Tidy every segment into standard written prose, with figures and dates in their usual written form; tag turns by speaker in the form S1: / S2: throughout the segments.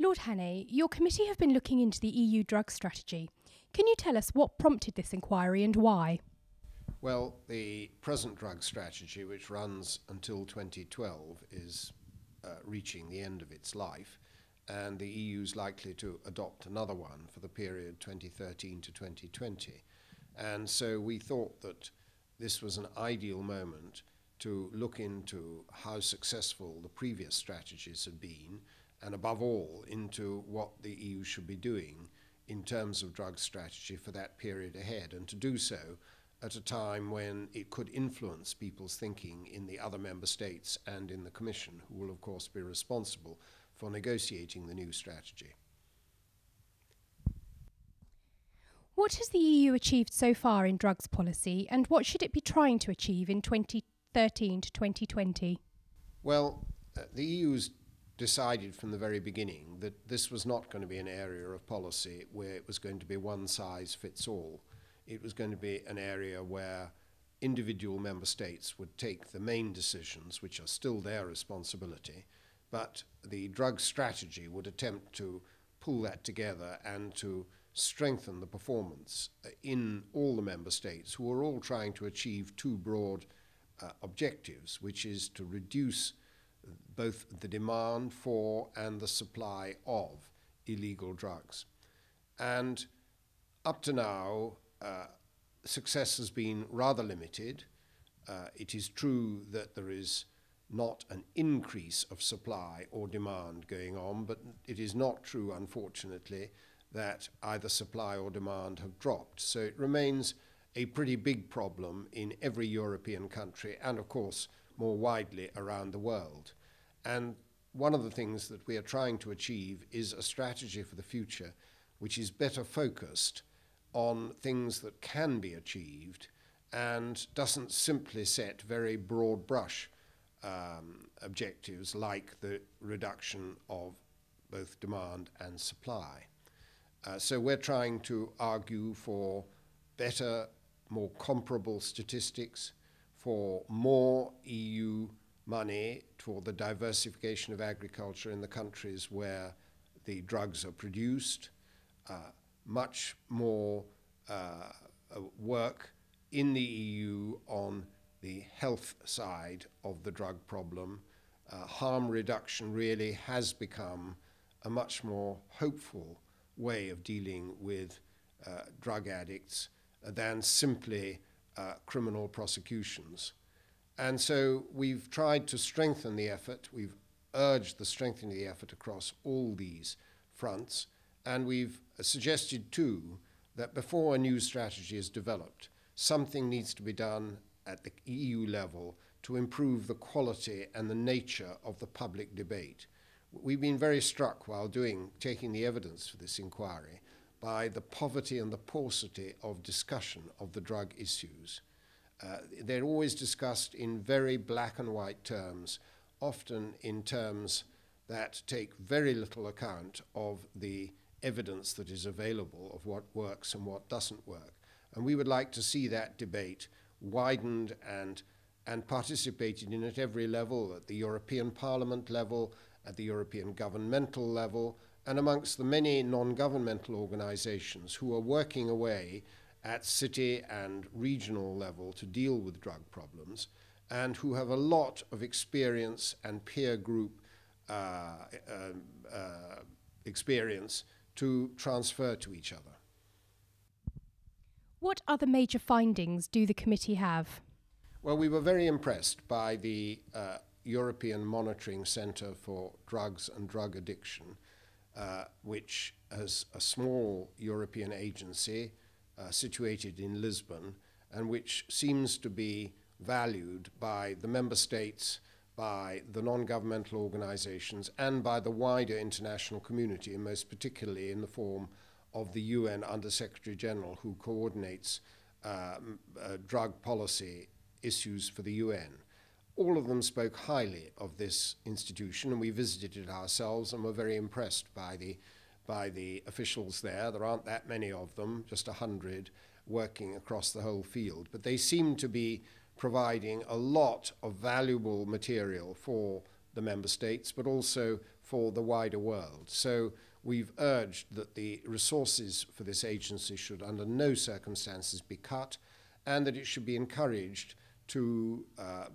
S1: Lord Hannay, your committee have been looking into the EU drug strategy. Can you tell us what prompted this inquiry and why?
S2: Well, the present drug strategy, which runs until 2012, is reaching the end of its life, and the EU is likely to adopt another one for the period 2013 to 2020. And so we thought that this was an ideal moment to look into how successful the previous strategies had been, and above all, into what the EU should be doing in terms of drug strategy for that period ahead, and to do so at a time when it could influence people's thinking in the other member states and in the Commission, who will of course be responsible for negotiating the new strategy.
S1: What has the EU achieved so far in drugs policy, and what should it be trying to achieve in 2013 to 2020?
S2: Well, the EU's decided from the very beginning that this was not going to be an area of policy where it was going to be one size fits all. It was going to be an area where individual member states would take the main decisions, which are still their responsibility, but the drug strategy would attempt to pull that together and to strengthen the performance in all the member states, who are all trying to achieve two broad objectives, which is to reduce both the demand for and the supply of illegal drugs. And up to now, success has been rather limited. It is true that there is not an increase of supply or demand going on, but it is not true, unfortunately, that either supply or demand have dropped. So it remains a pretty big problem in every European country and, of course, more widely around the world. And one of the things that we are trying to achieve is a strategy for the future which is better focused on things that can be achieved and doesn't simply set very broad brush objectives like the reduction of both demand and supply. So we're trying to argue for better, more comparable statistics, for more EU money for the diversification of agriculture in the countries where the drugs are produced, much more work in the EU on the health side of the drug problem. Harm reduction really has become a much more hopeful way of dealing with drug addicts than simply criminal prosecutions. And so we've tried to strengthen the effort. We've urged the strengthening of the effort across all these fronts. And we've suggested, too, that before a new strategy is developed, something needs to be done at the EU level to improve the quality and the nature of the public debate. We've been very struck while taking the evidence for this inquiry by the poverty and the paucity of discussion of the drug issues. They're always discussed in very black and white terms, often in terms that take very little account of the evidence that is available of what works and what doesn't work. And we would like to see that debate widened and participated in at every level, at the European Parliament level, at the European governmental level, and amongst the many non-governmental organizations who are working away at city and regional level to deal with drug problems, and who have a lot of experience and peer group experience to transfer to each other.
S1: What other major findings do the committee have?
S2: Well, we were very impressed by the European Monitoring Centre for Drugs and Drug Addiction, which is a small European agency situated in Lisbon, and which seems to be valued by the member states, by the non-governmental organizations, and by the wider international community, and most particularly in the form of the UN Under-Secretary General, who coordinates drug policy issues for the UN. All of them spoke highly of this institution, and we visited it ourselves and were very impressed by the officials there. There aren't that many of them, just 100 working across the whole field, but they seem to be providing a lot of valuable material for the member states, but also for the wider world. So we've urged that the resources for this agency should under no circumstances be cut, and that it should be encouraged to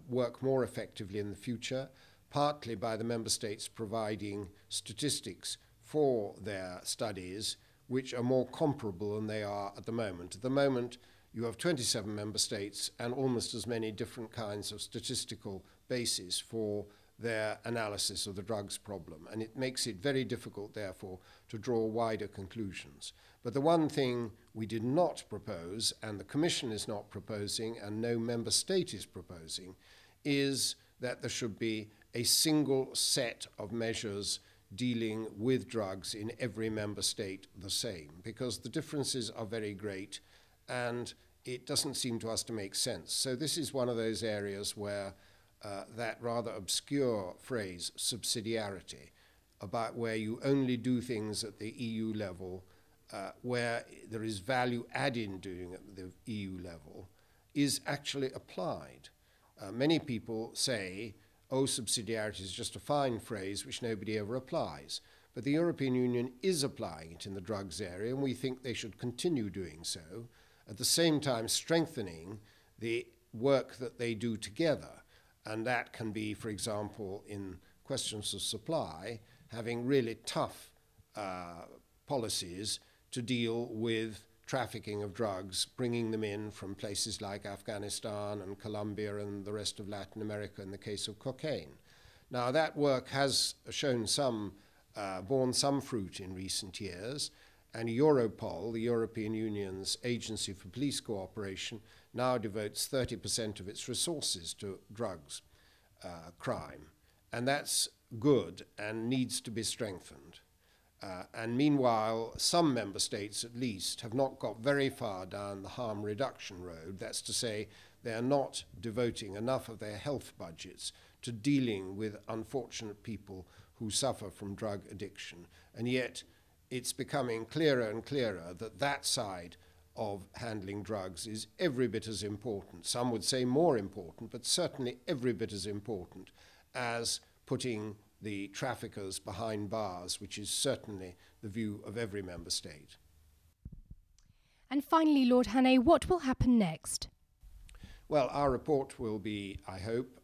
S2: work more effectively in the future, partly by the member states providing statistics for their studies which are more comparable than they are at the moment. At the moment, you have 27 member states and almost as many different kinds of statistical bases for their analysis of the drugs problem, and it makes it very difficult, therefore, to draw wider conclusions. But the one thing we did not propose, and the Commission is not proposing, and no member state is proposing, is that there should be a single set of measures dealing with drugs in every member state the same, because the differences are very great and it doesn't seem to us to make sense. So this is one of those areas where that rather obscure phrase, subsidiarity, about where you only do things at the EU level, where there is value added in doing it at the EU level, is actually applied. Many people say, oh, subsidiarity is just a fine phrase which nobody ever applies. But the European Union is applying it in the drugs area, and we think they should continue doing so, at the same time strengthening the work that they do together. And that can be, for example, in questions of supply, having really tough policies to deal with trafficking of drugs, bringing them in from places like Afghanistan and Colombia and the rest of Latin America in the case of cocaine. Now, that work has shown borne some fruit in recent years, and Europol, the European Union's agency for police cooperation, now devotes 30% of its resources to drugs crime. And that's good and needs to be strengthened. And meanwhile, some member states at least have not got very far down the harm reduction road. That's to say, they are not devoting enough of their health budgets to dealing with unfortunate people who suffer from drug addiction. And yet, it's becoming clearer and clearer that that side of handling drugs is every bit as important. Some would say more important, but certainly every bit as important as putting the traffickers behind bars, which is certainly the view of every member state.
S1: And finally, Lord Hannay, what will happen next?
S2: Well, our report will be, I hope,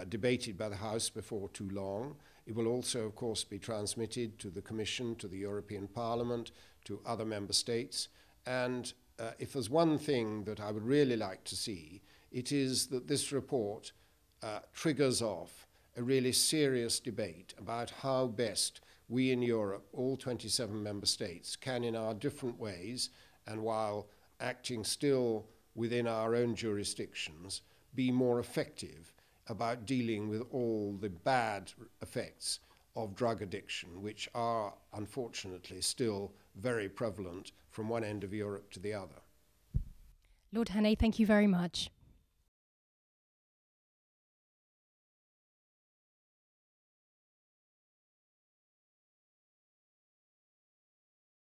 S2: debated by the House before too long. It will also, of course, be transmitted to the Commission, to the European Parliament, to other member states. And if there's one thing that I would really like to see, it is that this report triggers off a really serious debate about how best we in Europe, all 27 member states, can in our different ways, and while acting still within our own jurisdictions, be more effective about dealing with all the bad effects of drug addiction, which are unfortunately still very prevalent from one end of Europe to the other.
S1: Lord Hannay, thank you very much.